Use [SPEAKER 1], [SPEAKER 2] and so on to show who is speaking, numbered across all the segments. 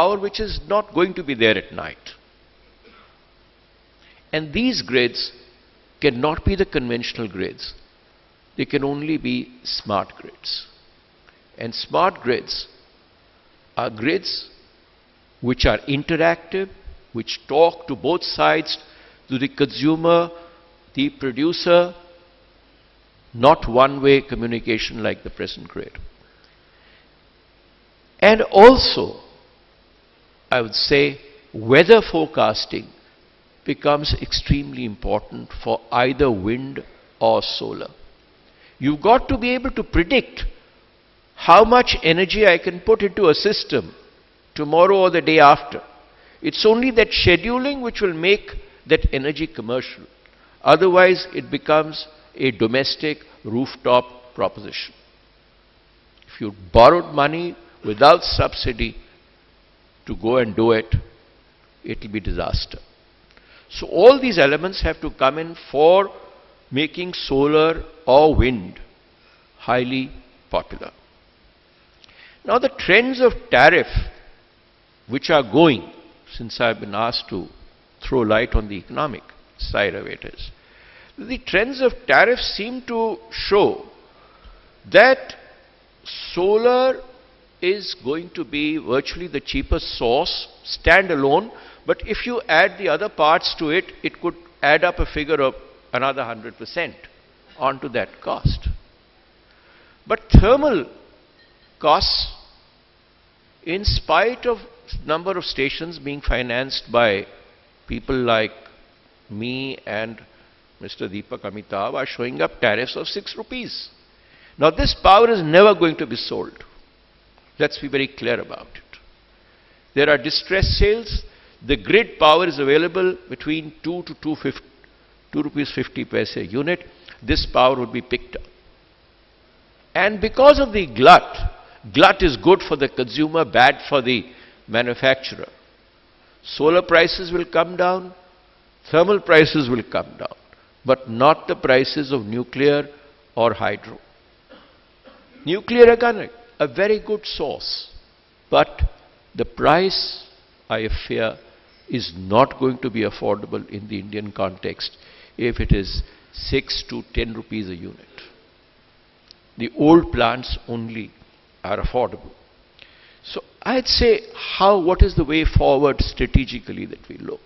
[SPEAKER 1] power which is not going to be there at night. And these grids cannot be the conventional grids. They can only be smart grids. And smart grids are grids which are interactive, which talk to both sides, to the consumer, the producer, not one-way communication like the present grid. And also, I would say, weather forecasting becomes extremely important for either wind or solar. You've got to be able to predict how much energy I can put into a system tomorrow or the day after. It's only that scheduling which will make that energy commercial. Otherwise, it becomes a domestic rooftop proposition. If you borrowed money without subsidy to go and do it, it will be disaster. So all these elements have to come in for making solar or wind highly popular. Now the trends of tariff which are going, since I've been asked to throw light on the economic side of it, is the trends of tariff seem to show that solar is going to be virtually the cheapest source, standalone, but if you add the other parts to it, it could add up a figure of another 100% onto that cost. But thermal costs, in spite of number of stations being financed by people like me and Mr. Deepak Amitabh, are showing up tariffs of 6 rupees. Now this power is never going to be sold. Let's be very clear about it. There are distress sales. The grid power is available between 2 to 2 rupees 50 paise a unit. This power would be picked up. And because of the glut is good for the consumer, bad for the manufacturer. Solar prices will come down, thermal prices will come down, but not the prices of nuclear or hydro. Nuclear again, a very good source, but the price, I fear, is not going to be affordable in the Indian context if it is 6 to 10 rupees a unit. The old plants only are affordable. So I'd say what is the way forward strategically that we look?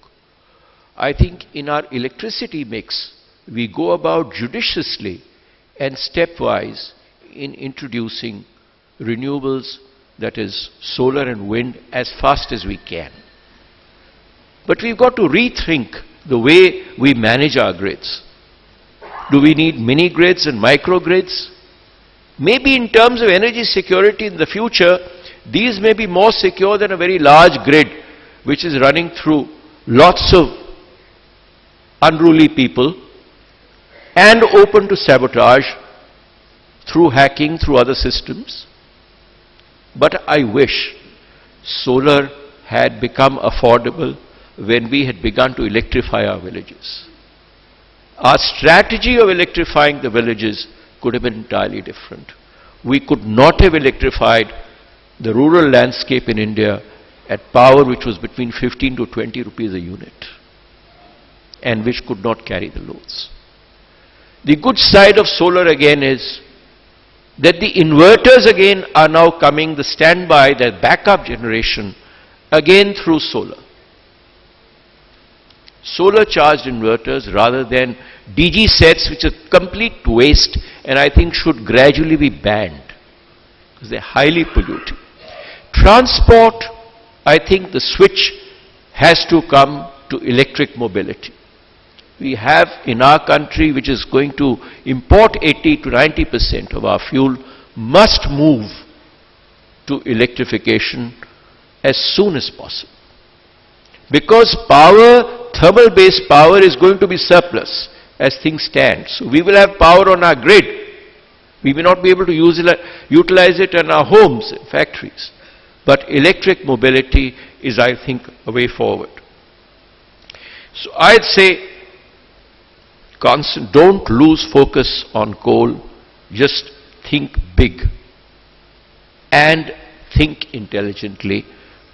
[SPEAKER 1] I think in our electricity mix, we go about judiciously and stepwise in introducing renewables, that is solar and wind, as fast as we can. But we've got to rethink the way we manage our grids. Do we need mini grids and micro grids? Maybe in terms of energy security in the future, these may be more secure than a very large grid which is running through lots of unruly people and open to sabotage through hacking, through other systems. But I wish solar had become affordable when we had begun to electrify our villages. Our strategy of electrifying the villages could have been entirely different. We could not have electrified the rural landscape in India at power which was between 15 to 20 rupees a unit and which could not carry the loads. The good side of solar again is that the inverters again are now coming, the standby, the backup generation, again through solar. Solar charged inverters rather than DG sets, which are complete waste and I think should gradually be banned because they're highly polluting. Transport, I think the switch has to come to electric mobility. We have in our country, which is going to import 80 to 90% of our fuel, must move to electrification as soon as possible. Because power, thermal-based power is going to be surplus as things stand. So we will have power on our grid. We may not be able to utilize it in our homes, in factories. But electric mobility is, I think, a way forward. So I'd say, don't lose focus on coal, just think big and think intelligently,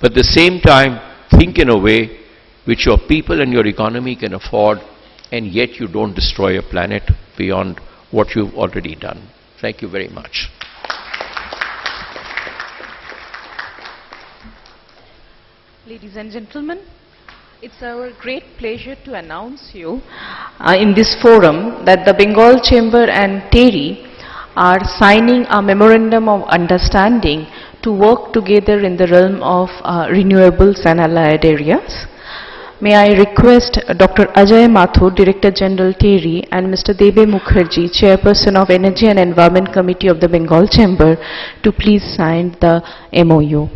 [SPEAKER 1] but at the same time think in a way which your people and your economy can afford, and yet you don't destroy your planet beyond what you've already done. Thank you very much.
[SPEAKER 2] Ladies and gentlemen, it's our great pleasure to announce you in this forum that the Bengal Chamber and TERI are signing a memorandum of understanding to work together in the realm of renewables and allied areas. May I request Dr. Ajay Mathur, Director General TERI, and Mr. Debe Mukherjee, Chairperson of Energy and Environment Committee of the Bengal Chamber, to please sign the MOU.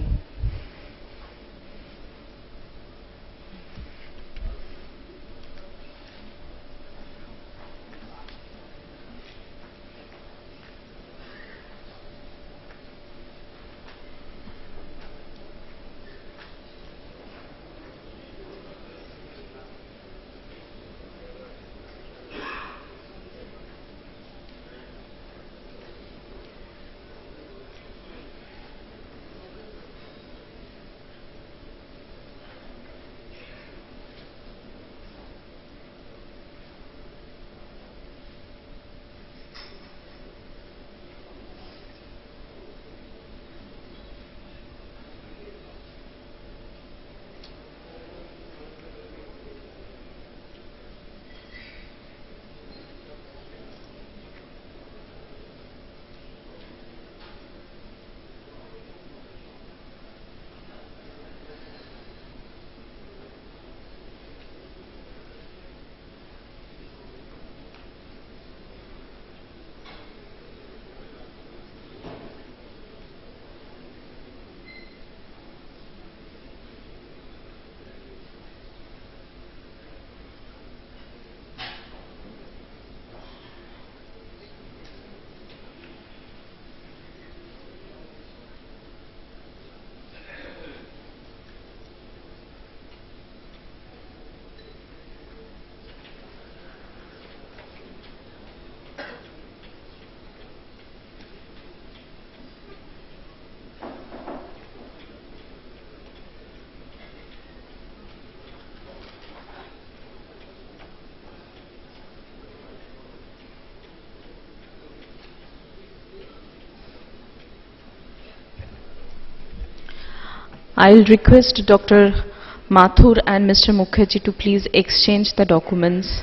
[SPEAKER 2] I'll request Dr. Mathur and Mr. Mukherjee to please exchange the documents.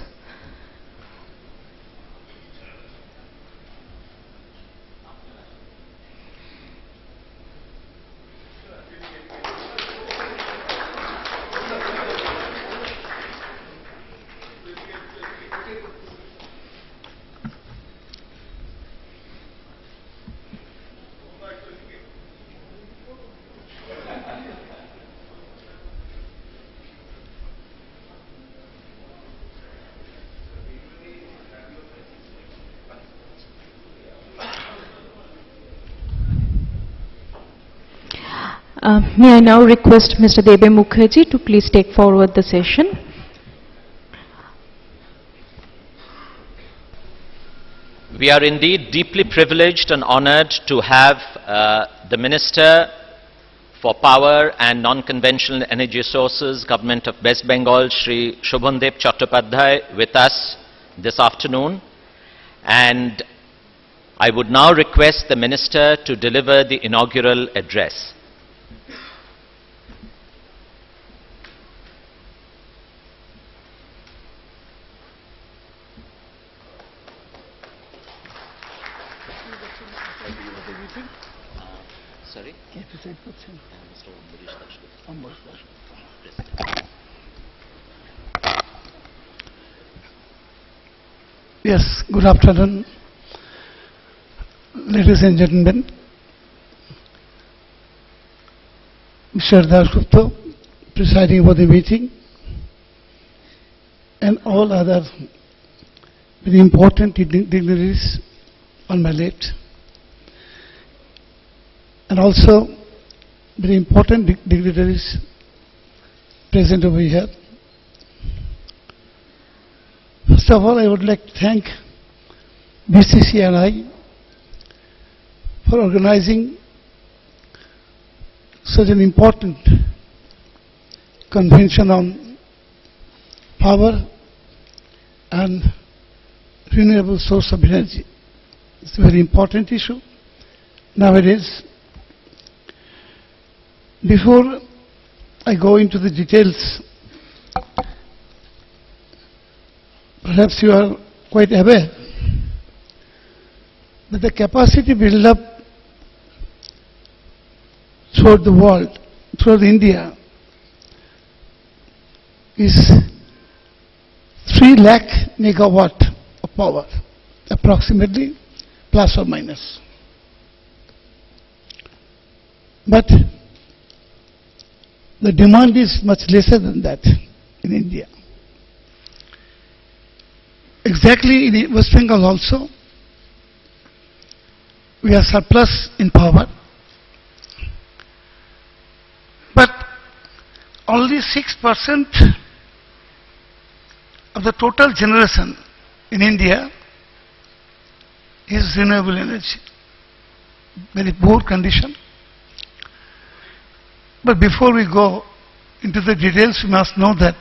[SPEAKER 2] May I now request Mr. Debe Mukherjee to please take forward the session.
[SPEAKER 3] We are indeed deeply privileged and honored to have the Minister for Power and Non-Conventional Energy Sources, Government of West Bengal, Shri Shobhandev Chattopadhyay, with us this afternoon. And I would now request the Minister to deliver the inaugural address. Sorry?
[SPEAKER 4] Yes, good afternoon, ladies and gentlemen. Mr. Dasgupta, presiding over the meeting, and all other very important dignitaries on my left, and also very important dignitaries present over here. First of all, I would like to thank BCC and I for organizing such an important Convention on Power and Renewable Source of Energy. It's a very important issue nowadays. Before I go into the details, perhaps you are quite aware that the capacity build-up throughout the world, throughout India, is 3 lakh megawatt of power, approximately, plus or minus. But the demand is much lesser than that in India. Exactly in West Bengal also, we are surplus in power, but only 6% of the total generation in India is renewable energy. Very poor condition. But before we go into the details, we must know that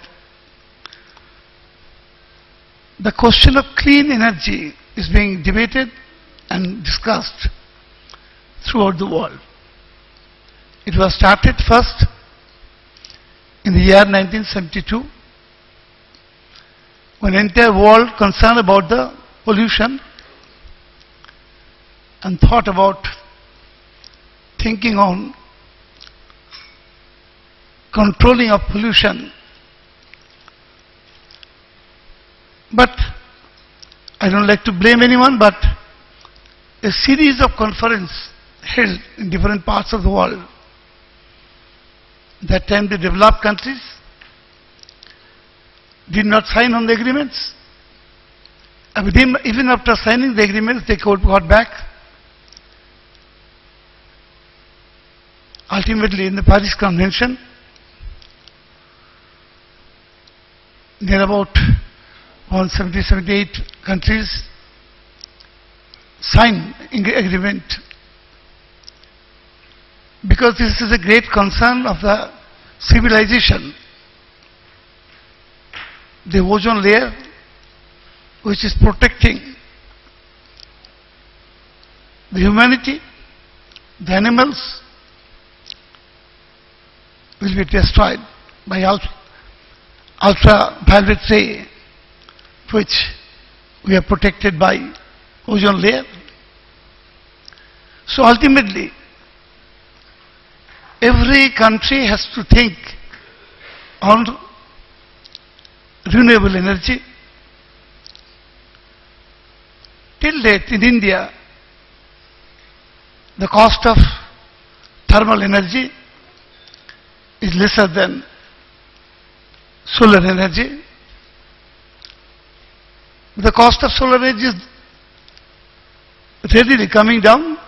[SPEAKER 4] the question of clean energy is being debated and discussed throughout the world. It was started first in the year 1972, when the entire world concerned about the pollution and thought about thinking on controlling of pollution. But I don't like to blame anyone, but a series of conferences held in different parts of the world. That time the developed countries did not sign on the agreements. Even after signing the agreements, they got back. Ultimately, in the Paris Convention, there are about 178 countries signed agreement, because this is a great concern of the civilization. The ozone layer, which is protecting the humanity, the animals, will be destroyed by ultraviolet ray, which we are protected by ozone layer. So ultimately, every country has to think on renewable energy. Till date in India, the cost of thermal energy is lesser than solar energy. The cost of solar energy is readily coming down.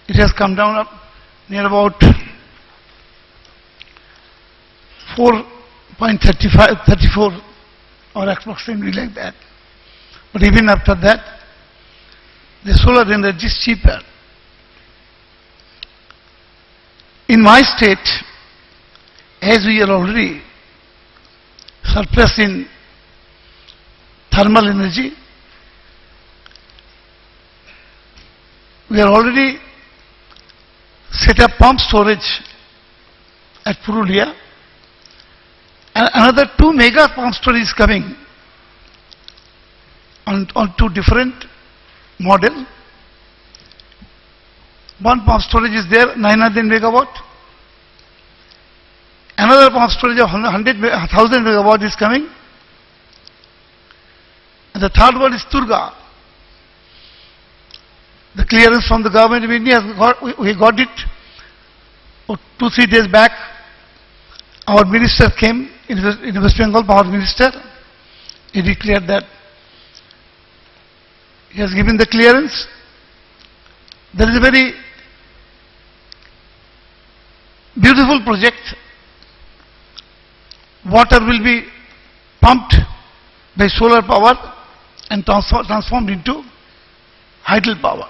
[SPEAKER 4] It has come down up near about 4.34 or approximately like that. But even after that, the solar energy is cheaper. In my state, as we are already surplus in thermal energy, we are already set up pump storage at Purulia, and another 2 mega pump storage is coming on 2 different model. One pump storage is there, 900 megawatt. Another pump storage of 1,000 megawatt is coming. And the third one is Turga. The clearance from the government of India, we got it 2-3 days back. Our minister came in West Bengal, power minister. He declared that he has given the clearance. There is a very beautiful project. Water will be pumped by solar power and transformed into hydel power.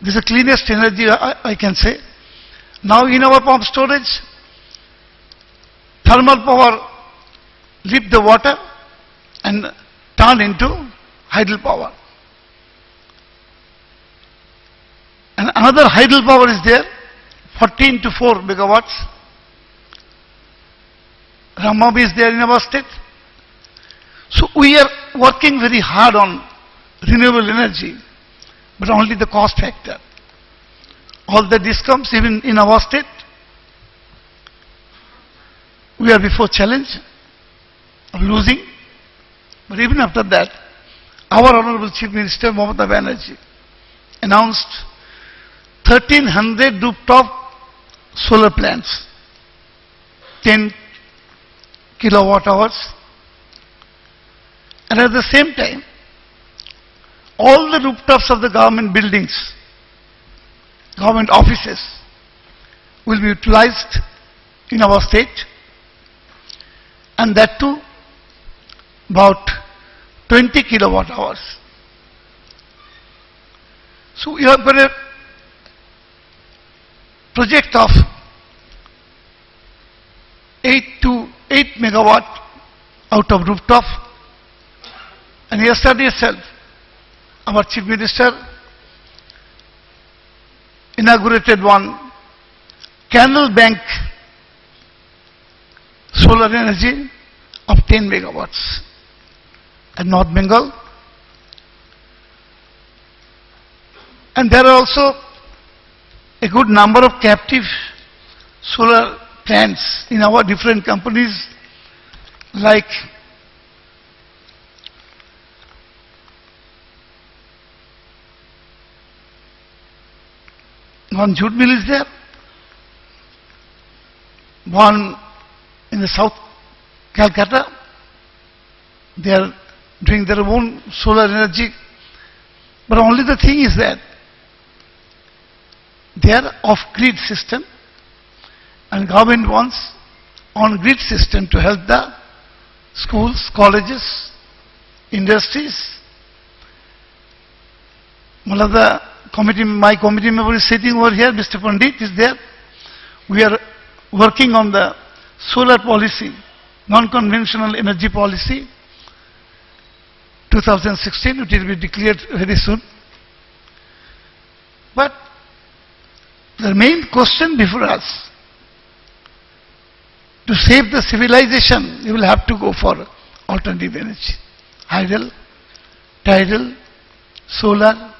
[SPEAKER 4] This is the cleanest energy I can say. Now in our pump storage, thermal power lift the water and turn into hydel power. And another hydel power is there, 14 to 4 megawatts. Ramabi is there in our state. So we are working very hard on renewable energy, but only the cost factor. All the discoms, even in our state, we are before challenge of losing. But even after that, our Honorable Chief Minister Mamata Banerjee announced 1,300 rooftop solar plants, 10 kilowatt hours. And at the same time, all the rooftops of the government buildings, government offices will be utilized in our state, and that too about 20 kilowatt hours. So we have got a project of 8 megawatt out of rooftop. And yesterday itself, our Chief Minister inaugurated one canal bank solar energy of 10 megawatts at North Bengal. And there are also a good number of captive solar plants in our different companies, like one jute mill is there, one in the South Calcutta. They are doing their own solar energy, but only the thing is that they are off-grid system, and government wants on-grid system to help the schools, colleges, industries. One of the committee, my committee member is sitting over here, Mr. Pandit is there. We are working on the solar policy, non-conventional energy policy, 2016, it will be declared very soon. But the main question before us, to save the civilization, you will have to go for alternative energy. Hydel, tidal, solar,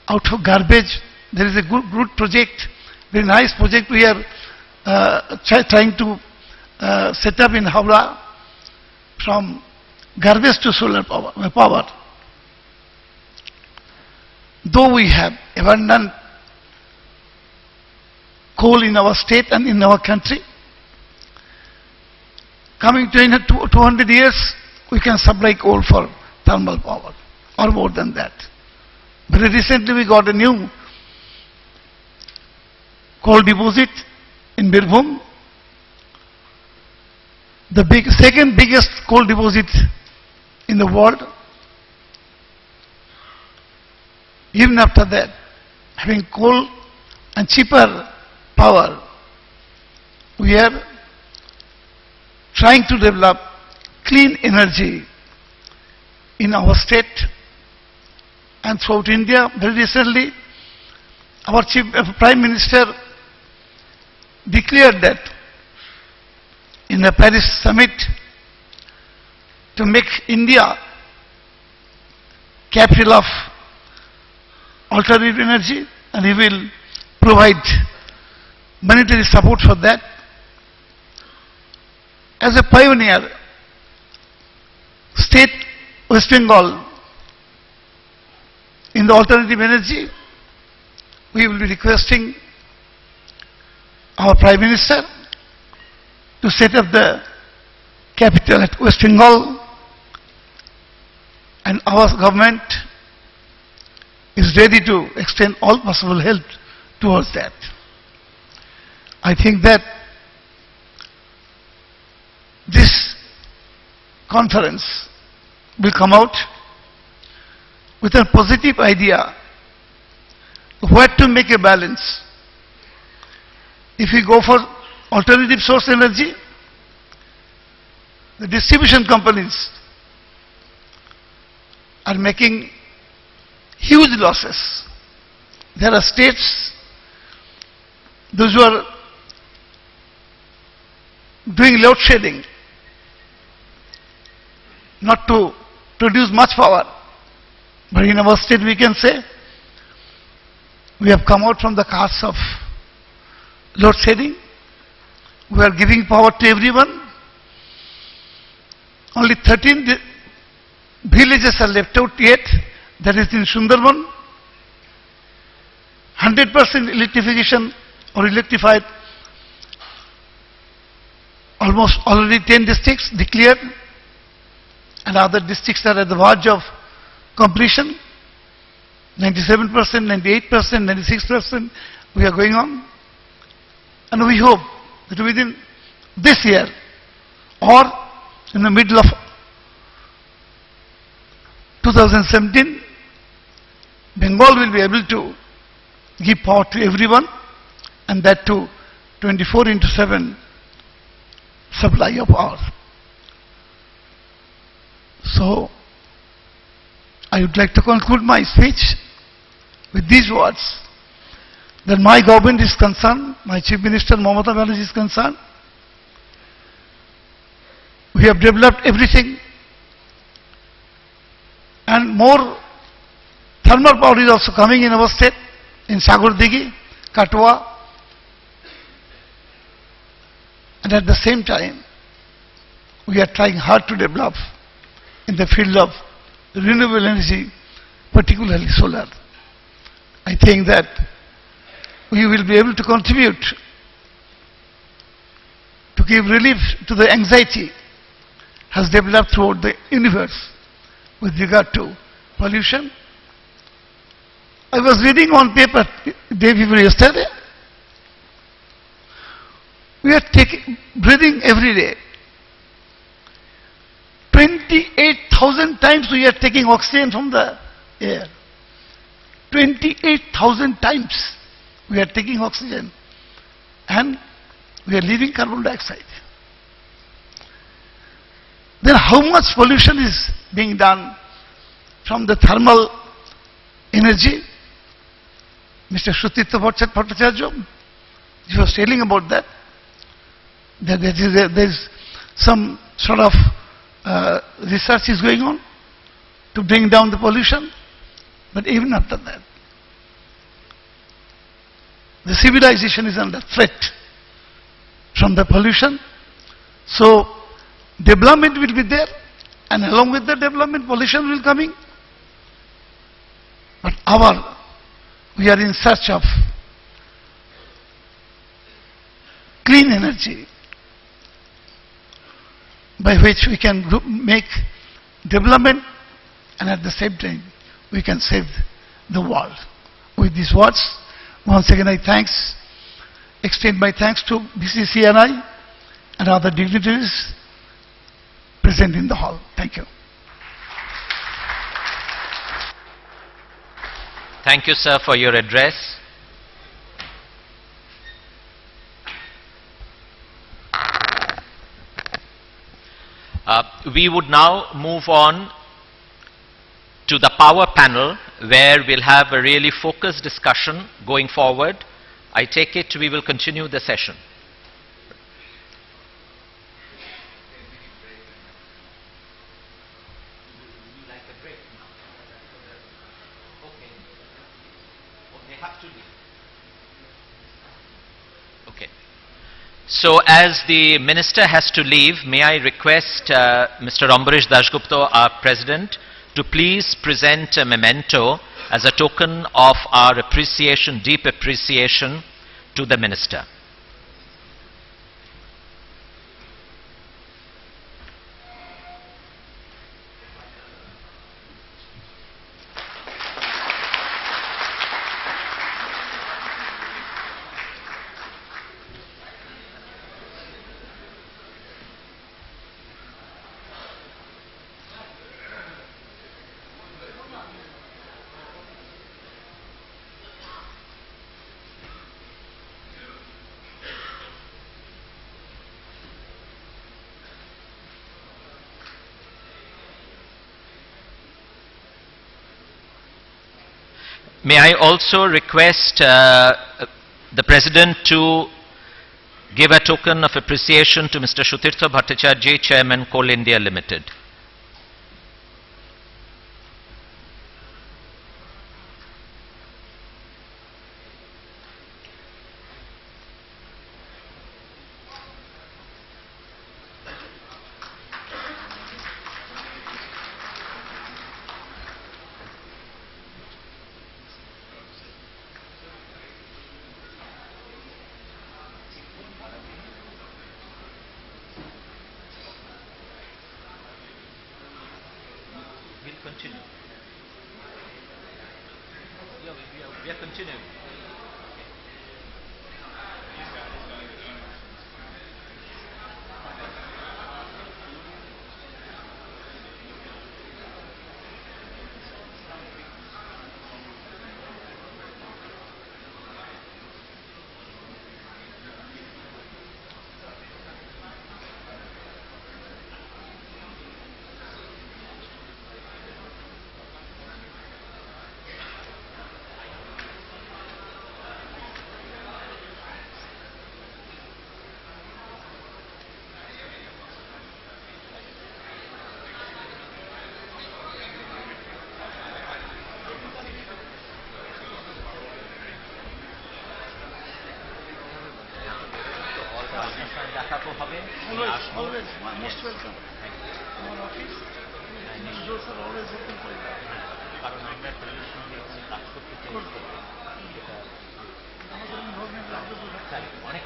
[SPEAKER 4] out of garbage. There is a good project, very nice project we are trying to set up in Howrah, from garbage to solar power. Though we have abundant coal in our state and in our country, coming to 200 years, we can supply coal for thermal power, or more than that. Very recently we got a new coal deposit in Birbhum, the second biggest coal deposit in the world. Even after that, having coal and cheaper power, we are trying to develop clean energy in our state and throughout India. Very recently, our Prime Minister declared that in the Paris summit, to make India capital of alternative energy, and he will provide monetary support for that. As a pioneer, state West Bengal in the alternative energy, we will be requesting our Prime Minister to set up the capital at West Bengal, and our government is ready to extend all possible help towards that. I think that this conference will come out with a positive idea of where to make a balance. If we go for alternative source energy, the distribution companies are making huge losses. There are states, those who are doing load shedding, not to produce much power. But in our state we can say, we have come out from the curse of load shedding. We are giving power to everyone. Only 13 villages are left out yet, that is in Sundarban. 100% electrification or electrified, almost already 10 districts declared, and other districts are at the verge of completion. 97%, 98%, 96% we are going on. And we hope that within this year or in the middle of 2017, Bengal will be able to give power to everyone, and that too 24/7 supply of power. So, I would like to conclude my speech with these words, that my government is concerned, my Chief Minister Mamata Banerjee is concerned. We have developed everything, and more thermal power is also coming in our state, in Sagardigi, Katwa, and at the same time, we are trying hard to develop in the field of renewable energy, particularly solar. I think that we will be able to contribute to give relief to the anxiety has developed throughout the universe with regard to pollution. I was reading on paper day before yesterday. We are breathing every day. 28,000 times we are taking oxygen from the air. 28,000 times we are taking oxygen, and we are leaving carbon dioxide. Then how much pollution is being done from the thermal energy? Mr. Sutitya Bhattacharya, he was telling about that. There is some sort of research is going on to bring down the pollution, but even after that, the civilization is under threat from the pollution. So development will be there, and along with the development, pollution will coming. But we are in search of clean energy by which we can make development, and at the same time we can save the world. With these words, once again I extend my thanks to BCCNI and other dignitaries present in the hall. Thank you.
[SPEAKER 3] Thank you, sir, for your address. We would now move on to the power panel, where we'll have a really focused discussion going forward. I take it we will continue the session. Okay. So as the Minister has to leave, may I request Mr. Ambarish Dasgupta, our President, to please present a memento as a token of our appreciation, deep appreciation to the Minister. May I also request the President to give a token of appreciation to Mr. Shutirtha Bhattacharya, Chairman, Coal India Limited. We'll continue. We are continuing.
[SPEAKER 4] Always, most welcome. Our office, these doors are always open for you. আমাদের involvement লাগবে বলে।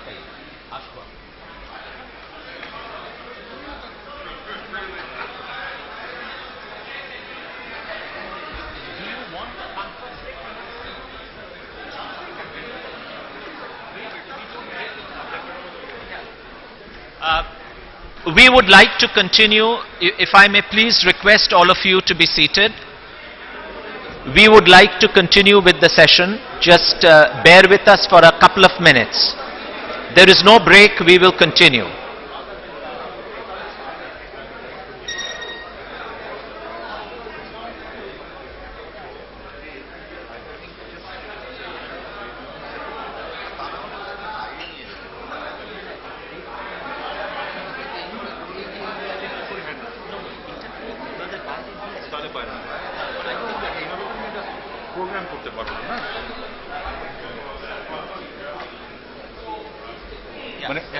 [SPEAKER 3] We would like to continue. If I may please request all of you to be seated. We would like to continue with the session. Just bear with us for a couple of minutes. There is no break. We will continue.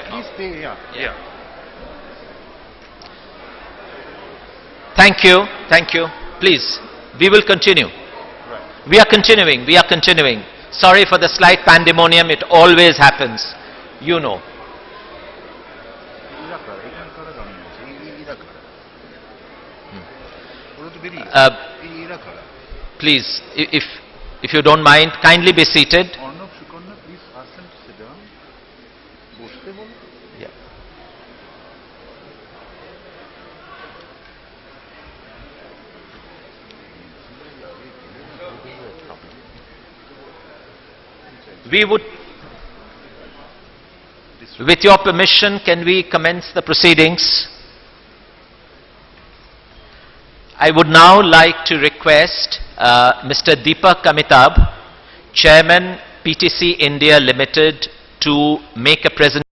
[SPEAKER 5] At least they, yeah.
[SPEAKER 3] Thank you. Thank you. Please, we will continue.
[SPEAKER 5] Right.
[SPEAKER 3] We are continuing. We are continuing. Sorry for the slight pandemonium. It always happens. You know. Please, if you don't mind, kindly be seated.
[SPEAKER 5] Please ask them to sit down.
[SPEAKER 3] Yeah. We would, with your permission, can we commence the proceedings? I would now like to request Mr. Deepak Amitabh, Chairman, PTC India Limited, to make a presentation.